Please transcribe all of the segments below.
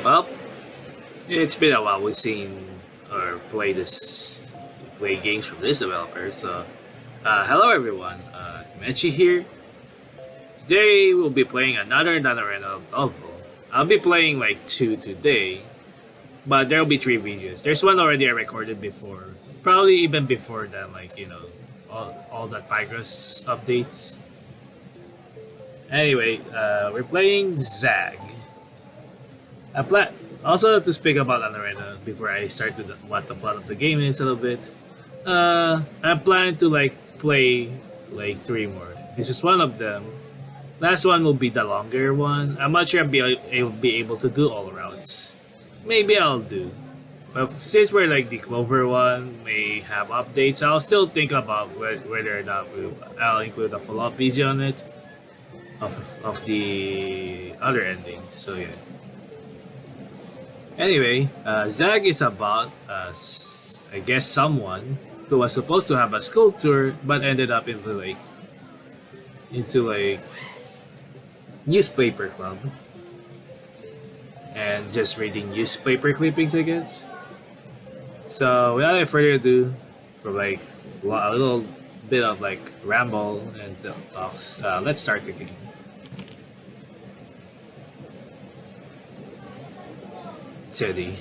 Well, it's been a while we've seen or play games from this developer. So, hello everyone. Mechi here. Today we'll be playing another NaNoRenO novel. I'll be playing like two today, but there'll be three videos. There's one already I recorded before, probably even before that, like all that progress updates. Anyway, we're playing ZAG. I plan also to speak about NaNoRenO before I start with what the plot of the game is a little bit. I'm planning to play like three more. This is one of them. Last one will be the longer one. I'm not sure I'll be able to do all rounds. Maybe I'll do. But since we're like the Clover one may have updates, I'll still think about whether or not I'll include a follow-up video on it of the other endings. So yeah. Anyway, ZAG is about, I guess, someone who was supposed to have a school tour but ended up into like newspaper club and just reading newspaper clippings, I guess. So without further ado, for like a little bit of like ramble and talks, let's start the game. Teddy.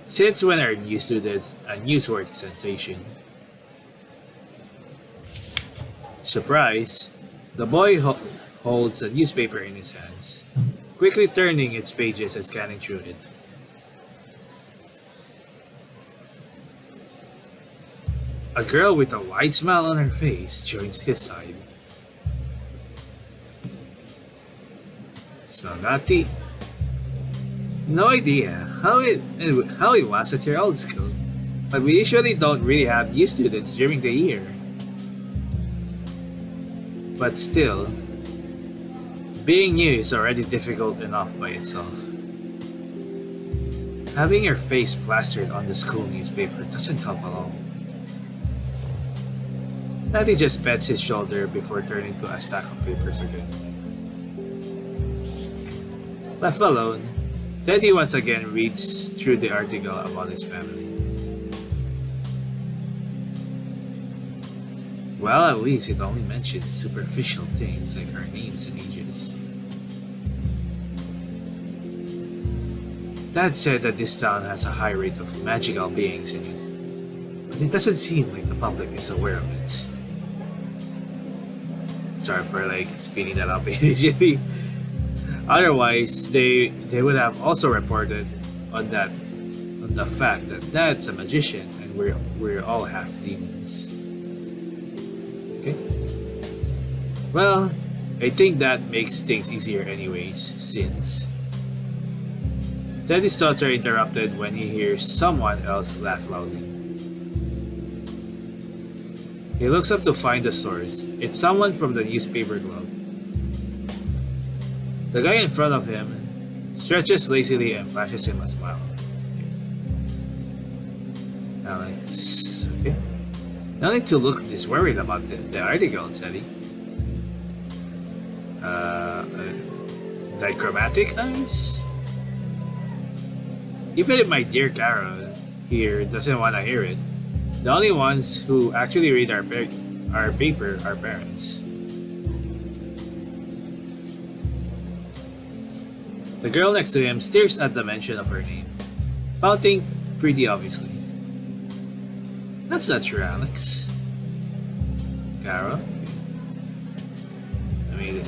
Since when are new students a newsworthy sensation? Surprise! The boy holds a newspaper in his hands, quickly turning its pages and scanning through it. A girl with a wide smile on her face joins his side. So naughty. No idea how it was at your old school, but we usually don't really have new students during the year. But still, being new is already difficult enough by itself. Having your face plastered on the school newspaper doesn't help at all. Natty just pets his shoulder before turning to a stack of papers again. Left alone, Teddy once again reads through the article about his family. Well, at least it only mentions superficial things like our names and ages. Dad said that this town has a high rate of magical beings in it, but it doesn't seem like the public is aware of it. Sorry for speeding that up immediately. Otherwise, they would have also reported on the fact that Dad's a magician and we're all half demons. Okay. Well, I think that makes things easier anyways, since Teddy's thoughts are interrupted when he hears someone else laugh loudly. He looks up to find the source. It's someone from the newspaper club. The guy in front of him stretches lazily and flashes him a smile. Alex, okay. No need to look this worried about the article, Teddy. Dichromatic eyes? Even if my dear Carol here doesn't want to hear it, the only ones who actually read our paper are parents. The girl next to him stares at the mention of her name, pouting pretty obviously. That's not true, Alex. Carol? I mean,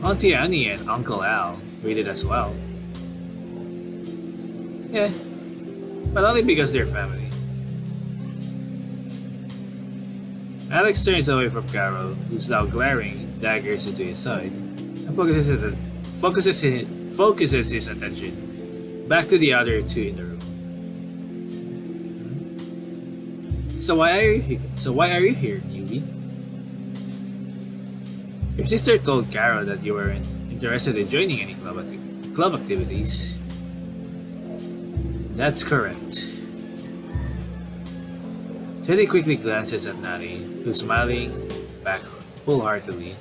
Auntie Annie and Uncle Al read it as well. Yeah, but only because they're family. Alex turns away from Carol, who's now glaring daggers into his side, and focuses his attention back to the other two in the room. So why are you here, newbie? Your sister told Carol that you weren't interested in joining any club activities. That's correct. Teddy quickly glances at Natty, who's smiling back wholeheartedly.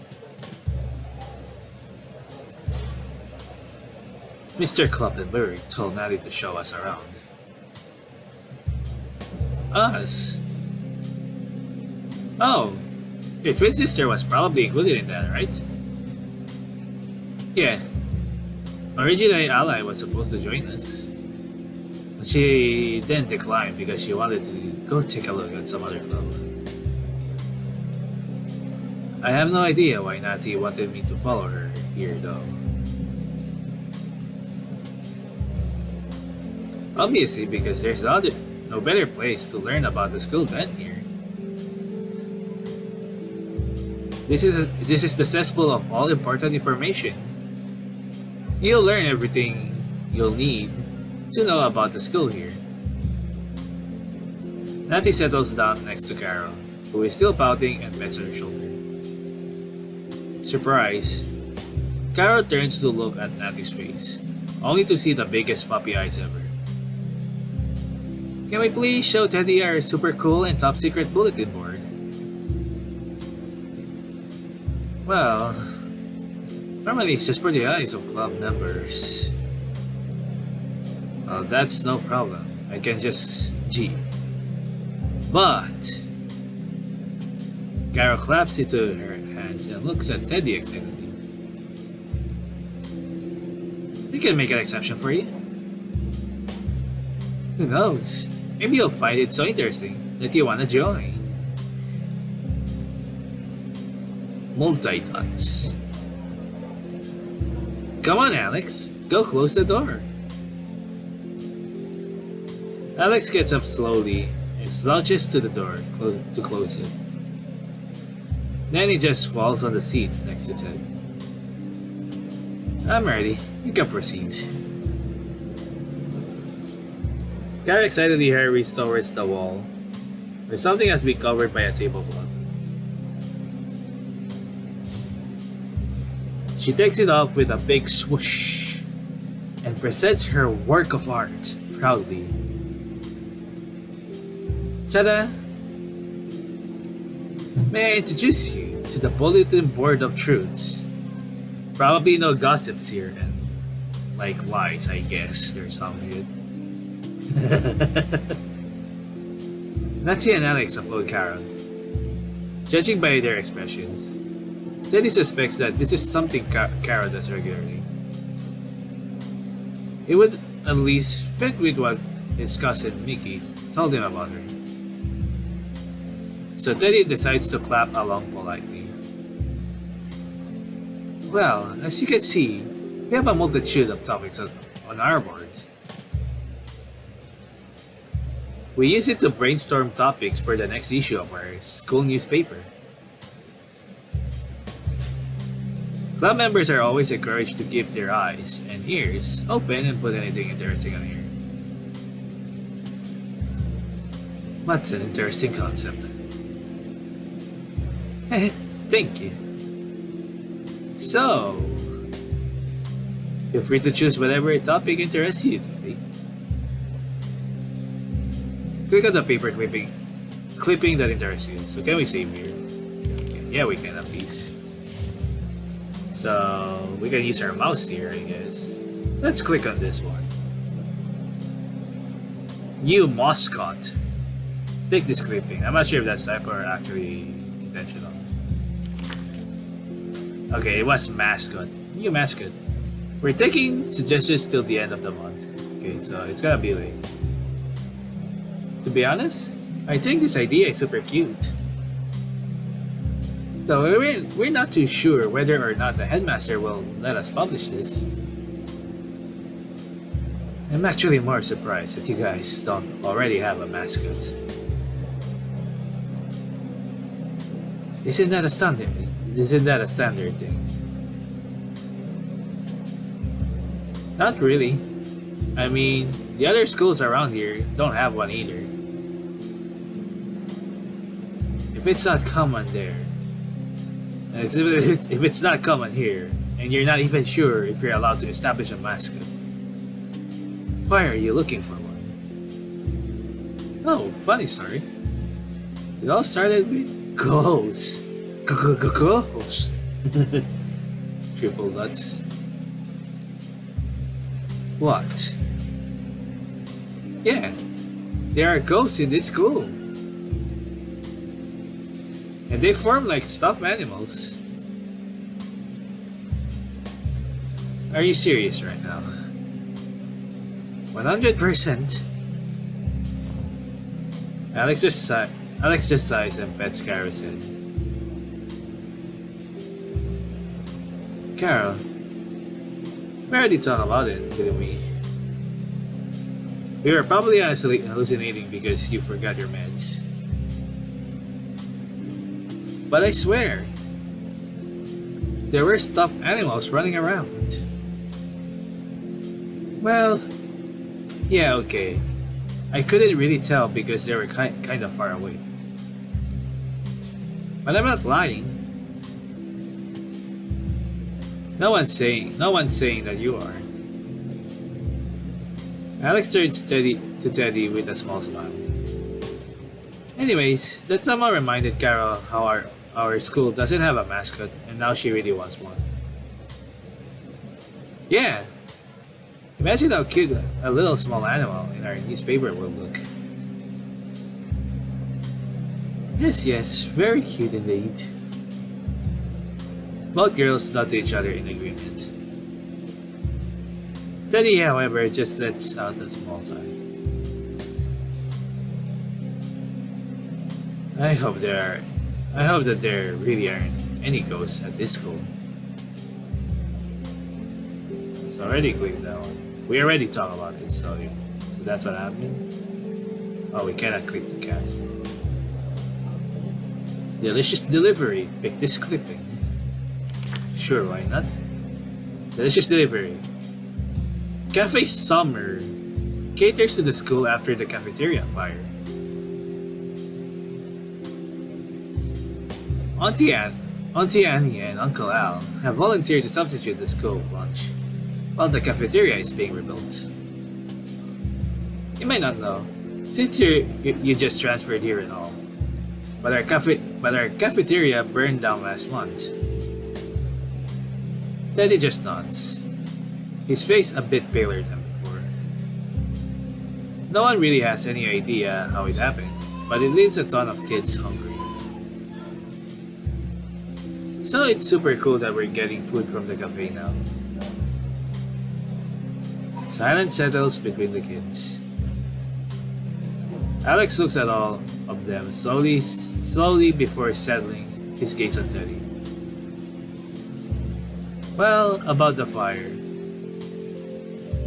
Mr. Cluppenberry told Natty to show us around. Us? Oh, your twin sister was probably included in that, right? Yeah. Originally, Ally was supposed to join us. But she then declined because she wanted to go take a look at some other club. I have no idea why Natty wanted me to follow her here, though. Obviously, because there's no better place to learn about the school than here. This is the cesspool of all important information. You'll learn everything you'll need to know about the school here. Natty settles down next to Carol, who is still pouting and pets her shoulder. Surprise! Carol turns to look at Natty's face, only to see the biggest puppy eyes ever. Can we please show Teddy our super cool and top secret bulletin board? Well, normally it's just for the eyes of club members. Well, that's no problem. I can just G. But Carol claps into her hands and looks at Teddy excitedly. We can make an exception for you. Who knows? Maybe you'll find it so interesting that you wanna join. Multi-dots. Come on, Alex. Go close the door. Alex gets up slowly and slouches to the door to close it. Then he just falls on the seat next to Ted. I'm ready. You can proceed. Carol excitedly hurries towards the wall, where something has been covered by a tablecloth. She takes it off with a big swoosh and presents her work of art proudly. Ta-da! May I introduce you to the Bulletin Board of Truths? Probably no gossips here and like lies, I guess. There's some good. Natty and Alex upload Carol. Judging by their expressions, Teddy suspects that this is something Carol does regularly. It would at least fit with what his cousin Mickey told him about her. So Teddy decides to clap along politely. Well, as you can see, we have a multitude of topics on our board. We use it to brainstorm topics for the next issue of our school newspaper. Club members are always encouraged to keep their eyes and ears open and put anything interesting on here. What's an interesting concept? Thank you. So, feel free to choose whatever topic interests you today. Click on the paper clipping that interests you. So can we save here? Yeah, we can at least. So we can use our mouse here, I guess. Let's click on this one. New mascot. Take this clipping. I'm not sure if that's type or actually intentional. Okay, it was mascot. New mascot. We're taking suggestions till the end of the month. Okay, so it's gonna be late. To be honest, I think this idea is super cute. So we're not too sure whether or not the headmaster will let us publish this. I'm actually more surprised that you guys don't already have a mascot. Isn't that a standard thing? Not really. I mean, the other schools around here don't have one either. If it's not common there, if it's not common here, and you're not even sure if you're allowed to establish a mascot, why are you looking for one? Oh, funny story. It all started with ghosts. Ghosts. Triple nuts. What? Yeah, there are ghosts in this school. And they form like stuffed animals. Are you serious right now? 100%. Alex just sighs and pets Kara's head. Carol, we already talked about it, didn't we? We were probably actually hallucinating because you forgot your meds. But I swear, there were stuffed animals running around. Well, yeah, okay. I couldn't really tell because they were kind of far away. But I'm not lying. No one's saying that you are. Alex turned to Teddy with a small smile. Anyways, that somehow reminded Carol how our school doesn't have a mascot and now she really wants one. Yeah. Imagine how cute a little small animal in our newspaper will look. Yes, very cute indeed. Both girls nod to each other in agreement. Teddy, however, just lets out a small sigh. I hope that there really aren't any ghosts at this school. It's already clicked that one. We already talked about it, so that's what happened. Oh, we cannot click the cat. Delicious delivery. Pick this clipping. Sure, why not? Delicious delivery. Cafe Summer caters to the school after the cafeteria fire. Auntie Annie and Uncle Al have volunteered to substitute the school lunch while the cafeteria is being rebuilt. You might not know, since you just transferred here and all, but our cafeteria burned down last month. Teddy just nods, his face a bit paler than before. No one really has any idea how it happened, but it leaves a ton of kids hungry. So it's super cool that we're getting food from the cafe now. Silence settles between the kids. Alex looks at all of them slowly before settling his gaze on Teddy. Well, about the fire.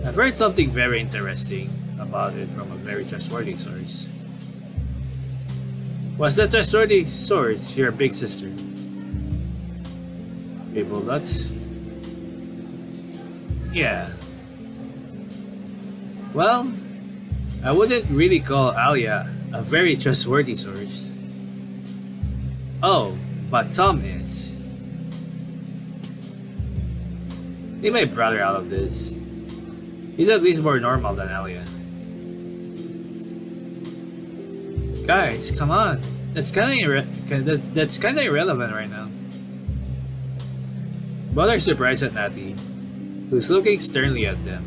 I've heard something very interesting about it from a very trustworthy source. Was that trustworthy source your big sister? People nuts? Yeah. Well, I wouldn't really call Alia a very trustworthy source. Oh, but Tom is. Leave my brother out of this. He's at least more normal than Alia. Guys, come on. That's kind of irrelevant right now. Both are surprised at Natty, who's looking sternly at them.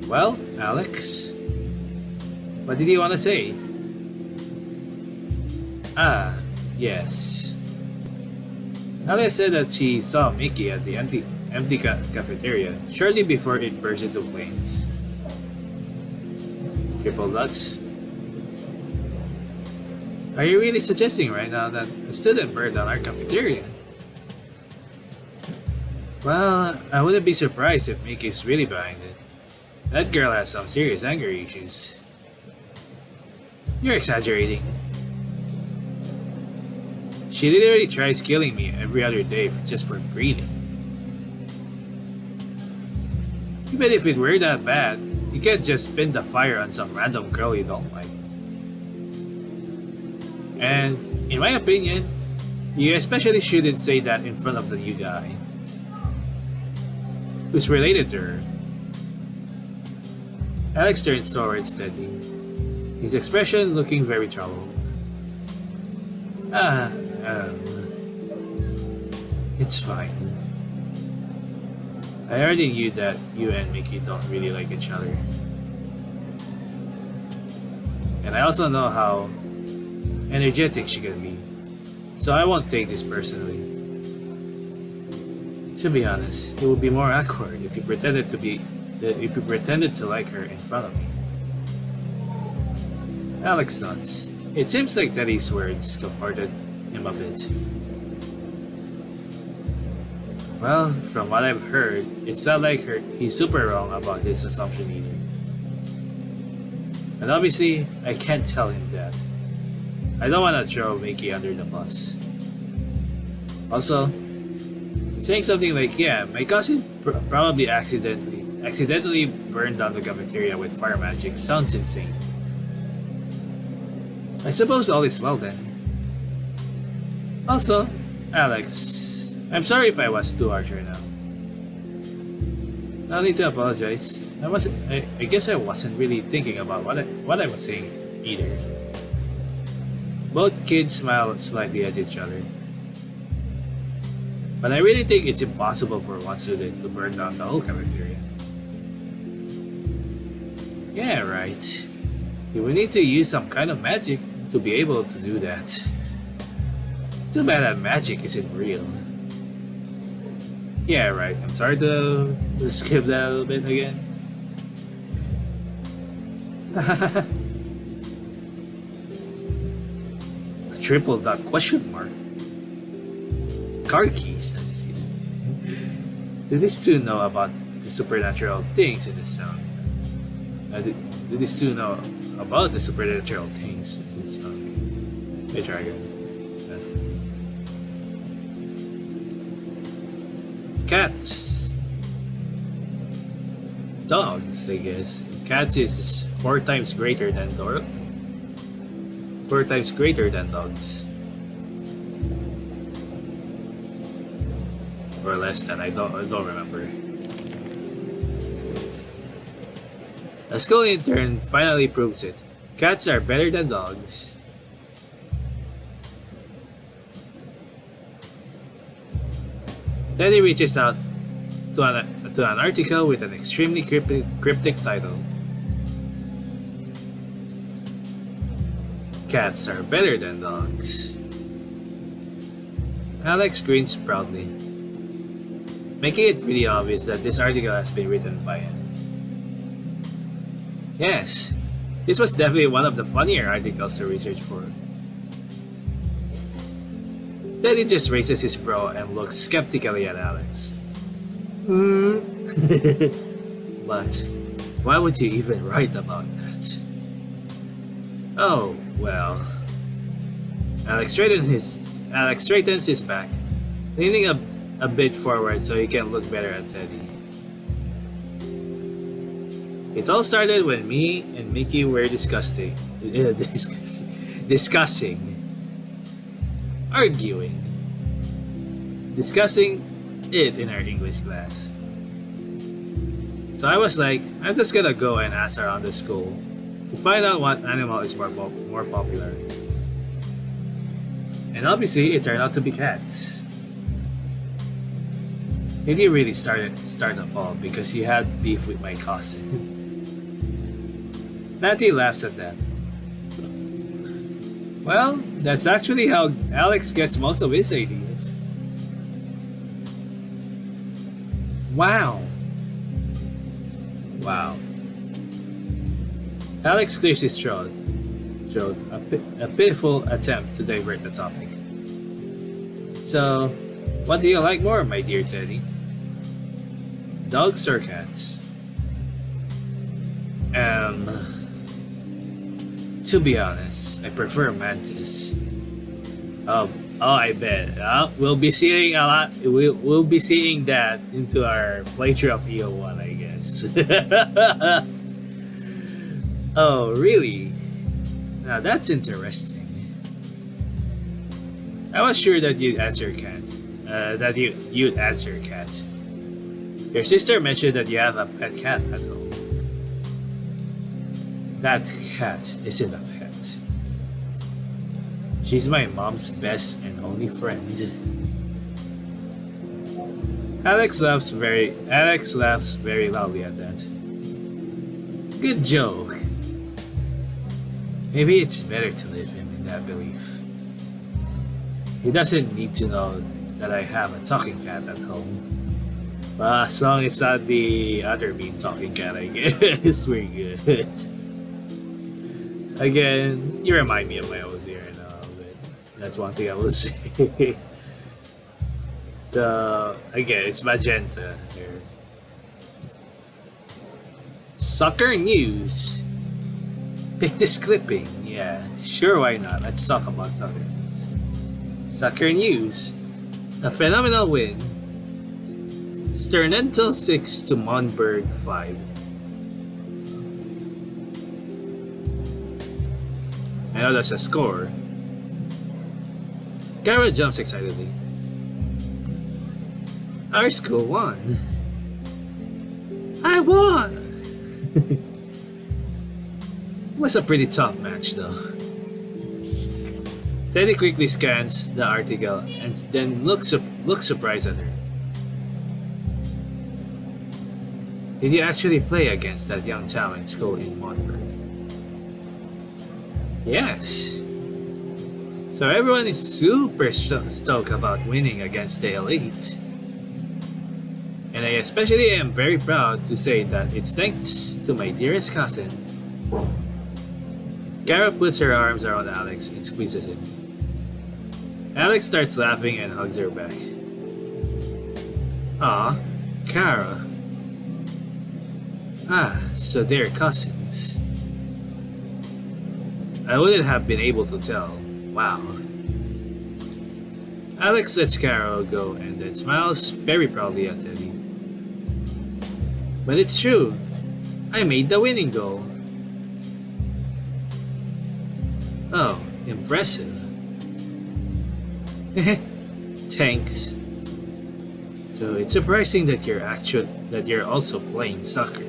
Well, Alex, what did you want to say? Ah, yes. Alia said that she saw Mickey at the empty cafeteria shortly before it burst into flames. Triple nuts? Are you really suggesting right now that a student burned down our cafeteria? Well, I wouldn't be surprised if Mickey's really behind it. That girl has some serious anger issues. You're exaggerating. She literally tries killing me every other day just for breathing. Even if it were that bad, you can't just spin the fire on some random girl you don't like. And, in my opinion, you especially shouldn't say that in front of the new guy who's related to her. Alex turns towards Teddy, his expression looking very troubled. It's fine. I already knew that you and Mickey don't really like each other. And I also know how energetic she can be. So I won't take this personally. To be honest, it would be more awkward if you pretended to like her in front of me. Alex nods. It seems like Teddy's words comforted him a bit. Well, from what I've heard, it's not like he's super wrong about his assumption either. And obviously, I can't tell him that. I don't want to throw Mickey under the bus. Also, saying something like, yeah, my cousin probably accidentally burned down the cafeteria with fire magic sounds insane. I suppose all is well then. Also, Alex, I'm sorry if I was too harsh right now. No need to apologize. I guess I wasn't really thinking about what I was saying either. Both kids smiled slightly at each other. But I really think it's impossible for one student to burn down the whole cafeteria. Yeah, right. You will need to use some kind of magic to be able to do that. Too bad that magic isn't real. Yeah, right. I'm sorry to skip that a little bit again. A triple dot question mark. Car keys. Do these two know about the supernatural things in this town? Do these two know about the supernatural things in this town? Let me try again. Cats. Dogs, I guess. Cats is 4 times greater than dogs. 4 times greater than dogs. Or less than, I don't remember. A school intern finally proves it. Cats are better than dogs. Teddy reaches out to an article with an extremely cryptic title. Cats are better than dogs. Alex grins proudly, making it pretty obvious that this article has been written by him. Yes, this was definitely one of the funnier articles to research for. Teddy just raises his brow and looks skeptically at Alex. But why would you even write about that? Oh, well. Alex straightens his back, leaning a bit forward so he can look better at Teddy. It all started when me and Mickey were discussing, discussing it in our English class. So I was like, I'm just gonna go and ask around the school to find out what animal is more popular. And obviously, it turned out to be cats. It didn't really start a ball because he had beef with my cousin. Natty laughs at that. Well, that's actually how Alex gets most of his ideas. Wow. Alex clears his throat, a pitiful attempt to divert the topic. So, what do you like more, my dear Teddy? Dogs or cats? To be honest, I prefer mantis. Oh, I bet. We'll be seeing a lot. We'll be seeing that into our playthrough of EO1, I guess. Oh, really? Now that's interesting. I was sure that you'd answer cat. You'd answer cat. Your sister mentioned that you have a pet cat at home. That cat isn't a pet. She's my mom's best and only friend. Alex laughs very loudly at that. Good joke. Maybe it's better to leave him in that belief. He doesn't need to know that I have a talking cat at home. But as long as it's not the other mean talking cat, I guess we're good. Again, you remind me of my old here and all, but that's one thing I will say. Again, it's magenta here. Soccer news. Pick this clipping. Yeah, sure, why not? Let's talk about soccer news. Soccer news. A phenomenal win. Sternental 6 to Monberg 5. I know that's a score. Gara jumps excitedly. Our school won. I won! It was a pretty tough match though. Teddy quickly scans the article and then looks surprised at her. Did you actually play against that young talent school in Monberg? Yes. So everyone is super stoked about winning against the elite. And I especially am very proud to say that it's thanks to my dearest cousin. Gara puts her arms around Alex and squeezes him. Alex starts laughing and hugs her back. Ah, Kara. Ah, so they're cousins. I wouldn't have been able to tell. Wow. Alex lets Kara go and then smiles very proudly at Teddy. But it's true. I made the winning goal. Oh, impressive. Thanks. So it's surprising that you're also playing soccer.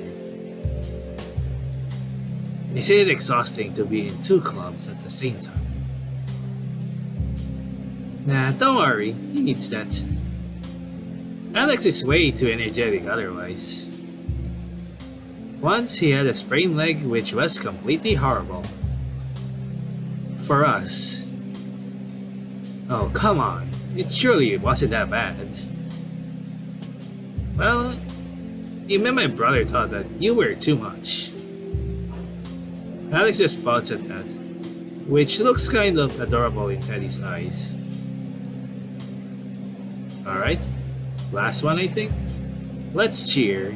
Isn't it exhausting to be in two clubs at the same time? Nah, don't worry, he needs that. Alex is way too energetic otherwise. Once he had a sprained leg which was completely horrible. For us. Oh, come on. It surely wasn't that bad. Well, even my brother thought that you were too much. Alex just spots at that, which looks kind of adorable in Teddy's eyes. Alright, last one I think. Let's cheer.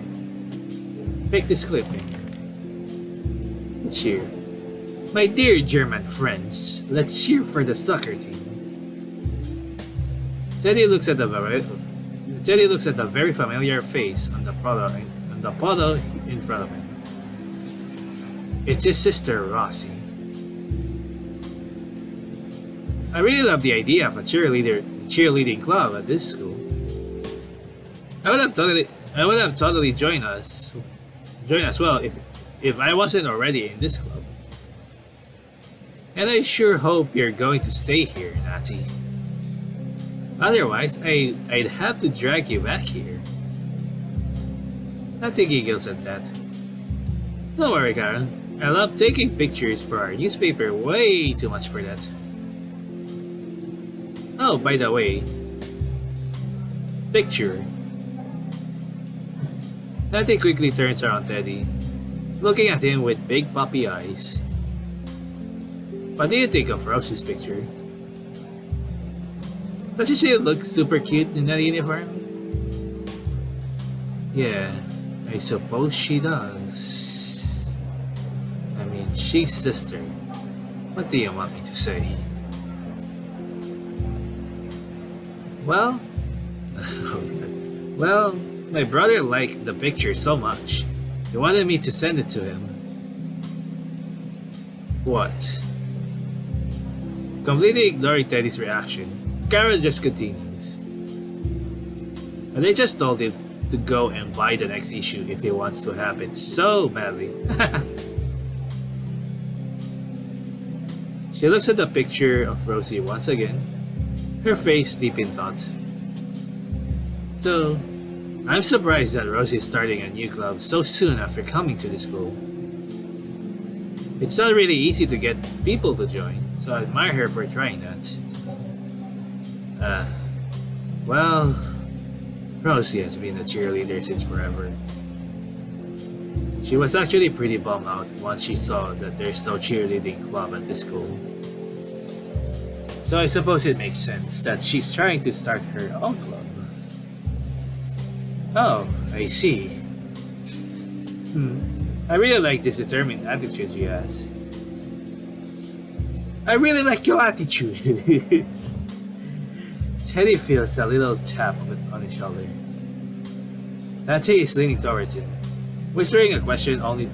Pick this clipping. Let's cheer. My dear German friends, let's cheer for the soccer team. Teddy looks at the very familiar face on the photo in front of him. It's his sister Rosie. I really love the idea of a cheerleading club at this school. I would have totally joined us well if I wasn't already in this club. And I sure hope you're going to stay here, Natty. Otherwise, I'd have to drag you back here. Natty giggles at that. Don't worry, Karen. I love taking pictures for our newspaper way too much for that. Oh, by the way, picture. Natty quickly turns around Teddy, looking at him with big puppy eyes. What do you think of Rosie's picture? Doesn't she look super cute in that uniform? Yeah, I suppose she does. I mean, she's sister. What do you want me to say? Well, well, my brother liked the picture so much. He wanted me to send it to him. What? Completely ignoring Teddy's reaction, Kara just continues. And they just told him to go and buy the next issue if he wants to have it so badly. She looks at the picture of Rosie once again, her face deep in thought. So, I'm surprised that Rosie's starting a new club so soon after coming to the school. It's not really easy to get people to join, so I admire her for trying that. Uh, well, Rosie has been a cheerleader since forever. She was actually pretty bummed out once she saw that there's no cheerleading club at the school. So I suppose it makes sense that she's trying to start her own club. Oh, I see. I really like this determined attitude she has. I really like your attitude. Teddy feels a little tap on his shoulder. Natty is leaning towards him, whispering a question only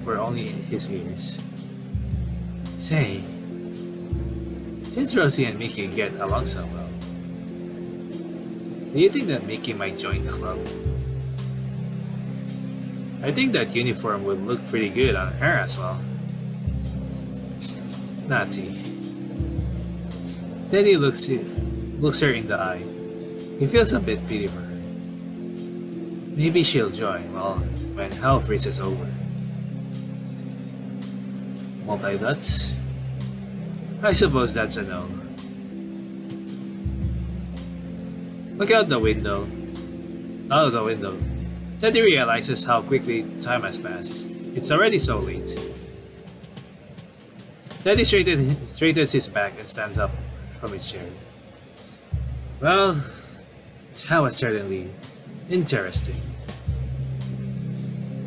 his ears. Say, since Rosie and Mickey get along so well, do you think that Mickey might join the club? I think that uniform would look pretty good on her as well. Natty. Teddy looks her in the eye. He feels a bit pity for her. Maybe she'll join, well, when hell freezes over. Multi-dots? I suppose that's a no. Look out the window. Out of the window. Teddy realizes how quickly time has passed. It's already so late. Teddy straightens his back and stands up from his chair. Well, that was certainly interesting.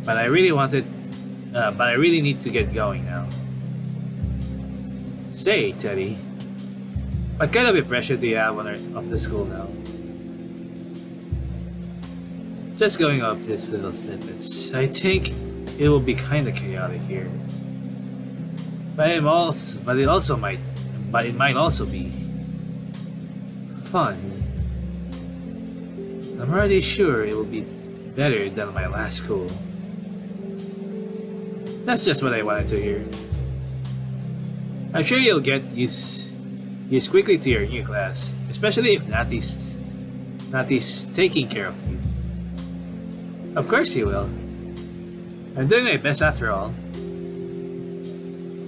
But I really need to get going now. Say, Teddy, what kind of impression do you have of the school now? Just going up these little snippets, I think it will be kind of chaotic here. But it might also be fun. I'm already sure it will be better than my last school. That's just what I wanted to hear. I'm sure you'll get used quickly to your new class, especially if Natty's taking care of you. Of course he will. I'm doing my best after all.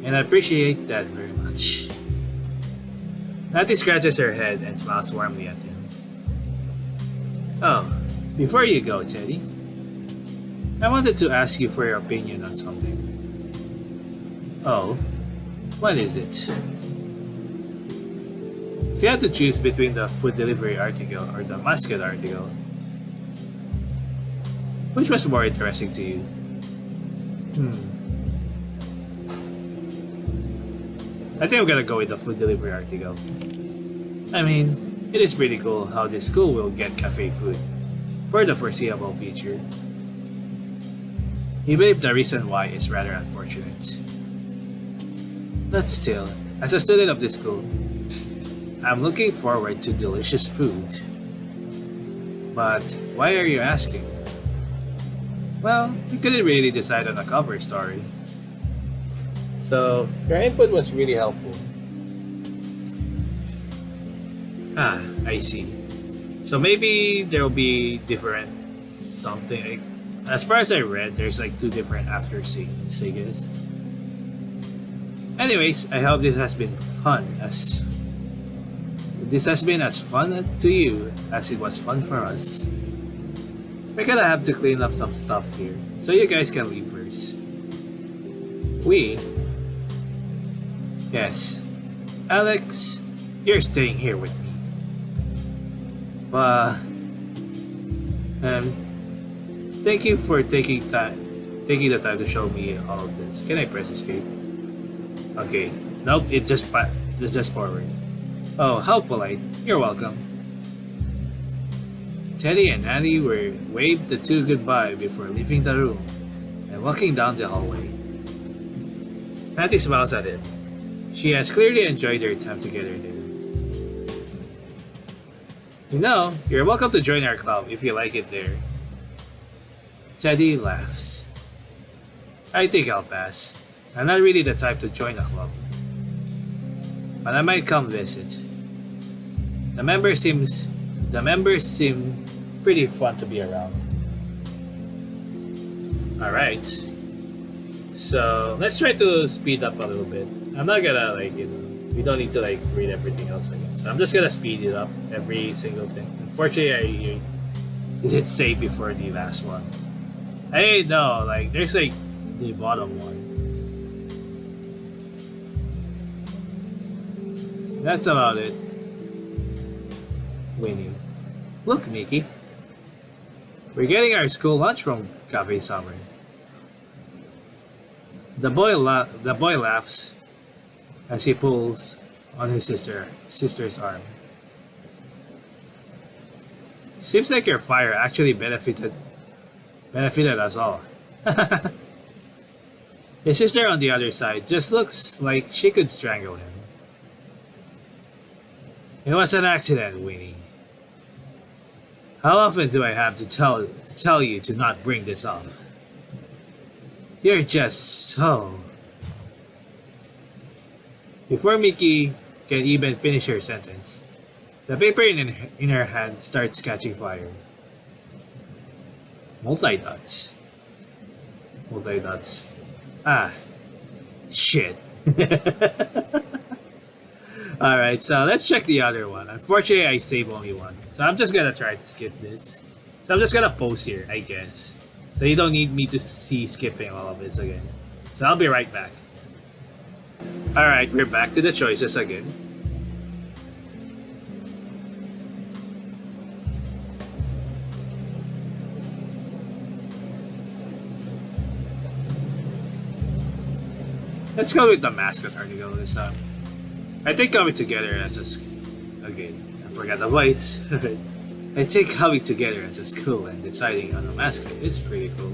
And I appreciate that very much. Natty scratches her head and smiles warmly at him. Oh, before you go, Teddy, I wanted to ask you for your opinion on something. Oh, what is it? If you had to choose between the food delivery article or the mascot article, which was more interesting to you? I think I'm gonna go with the food delivery article. I mean, it is pretty cool how this school will get cafe food for the foreseeable future. Even if the reason why is rather unfortunate. But still, as a student of this school, I'm looking forward to delicious food. But why are you asking? Well, we couldn't really decide on a cover story. So, your input was really helpful. Ah, I see. So maybe there will be different something. As far as I read, there's like 2 different after scenes, I guess. Anyways, I hope this has been as fun to you as it was fun for us. We're gonna have to clean up some stuff here, so you guys can leave first. We? Yes. Alex, you're staying here with me. Thank you for taking the time to show me all of this. Can I press escape? Okay. Nope, it's just forward. Oh, how polite. You're welcome. Teddy and Natty waved the two goodbye before leaving the room and walking down the hallway. Natty smiles at him. She has clearly enjoyed their time together there. You know, you're welcome to join our club if you like it there. Teddy laughs. I think I'll pass. I'm not really the type to join a club. But I might come visit. The members seem pretty fun to be around. Alright. So let's try to speed up a little bit. I'm not gonna like, we don't need to like read everything else again. So I'm just gonna speed it up every single thing. Unfortunately, I did save before the last one. I know, like there's like the bottom one. That's about it. Winning. Look, Mickey. We're getting our school lunch from Cafe Summer. The boy laughs as he pulls on his sister's arm. Seems like your fire actually benefited us all. His sister on the other side just looks like she could strangle him. It was an accident, Winnie. How often do I have to tell you to not bring this up? You're just so... Before Mickey can even finish her sentence, the paper in her hand starts catching fire. Multi-dots. Multi-dots. Ah. Shit. Alright, so let's check the other one. Unfortunately, I saved only one. So I'm just gonna try to skip this. So I'm just gonna pause here, I guess. So you don't need me to see skipping all of this again. So I'll be right back. Alright, we're back to the choices again. Let's go with the mascot article this time. I think coming together as a... Again, I forgot the voice. I think coming together as a school and deciding on a mascot is pretty cool.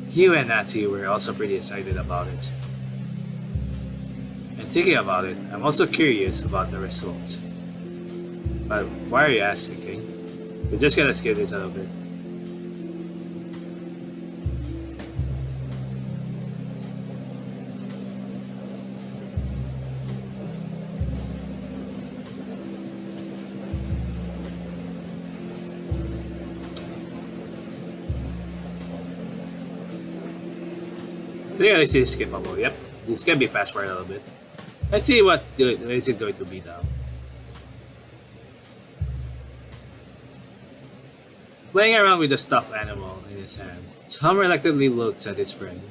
You and Natty were also pretty excited about it. And thinking about it, I'm also curious about the results. But why are you asking, King? We're just gonna skip this a little bit. Yeah, this is skippable. Yep, this can be fast forward a little bit. Let's see what is it going to be now. Playing around with the stuffed animal in his hand, Tom reluctantly looks at his friend.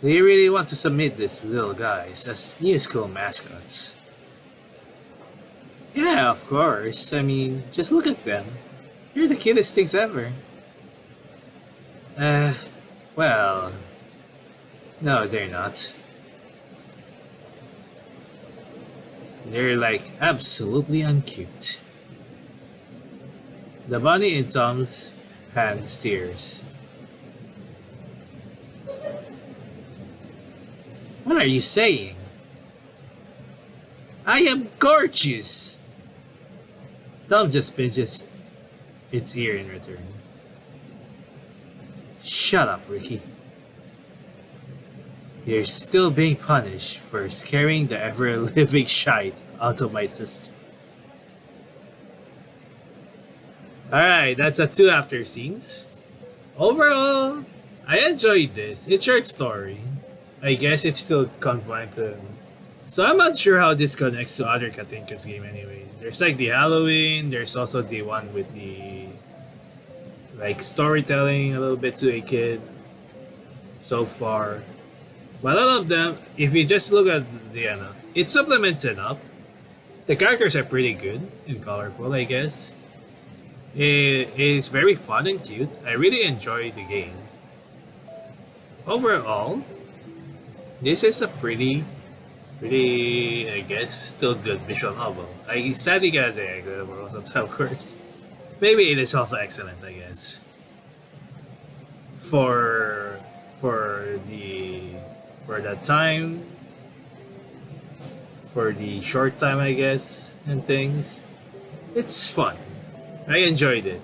Do you really want to submit these little guys as new school mascots? Yeah, of course. I mean, just look at them. You're the cutest things ever. Well... No, they're not. They're like absolutely uncute. The bunny in Tom's hand steers. What are you saying? I am gorgeous! Tom just pinches its ear in return. Shut up, Ricky. You're still being punished for scaring the ever-living shite out of my sister. Alright, that's the 2 after scenes. Overall, I enjoyed this. It's a short story. I guess it's still confined to... So I'm not sure how this connects to other Kathinka's game anyway. There's like the Halloween, there's also the one with the... like storytelling a little bit to a kid. So far. But all of them, if you just look at the it supplements it up. The characters are pretty good and colorful, I guess. It is very fun and cute. I really enjoy the game. Overall, this is a pretty, I guess, still good visual novel. I sadly gotta say I could have also of course. Maybe it is also excellent, I guess. For the time, for the short time, I guess, and things, it's fun. I enjoyed it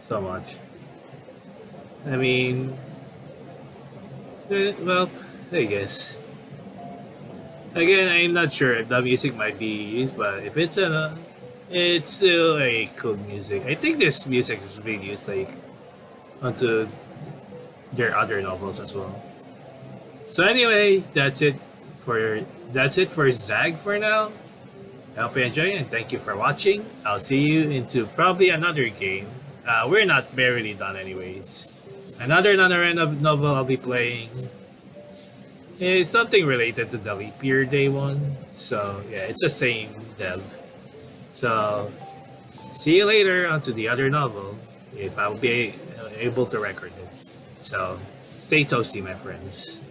so much. I mean, well, I guess. Again, I'm not sure if the music might be used, but if it's it's still a cool music. I think this music is being used like onto their other novels as well. So anyway, that's it for ZAG for now. I hope you enjoy and thank you for watching. I'll see you into probably another game. We're not barely done anyways. Another NaNoRenO novel I'll be playing is something related to the leap year day one. So yeah, it's the same dev. So see you later onto the other novel if I'll be able to record it. So stay toasty, my friends.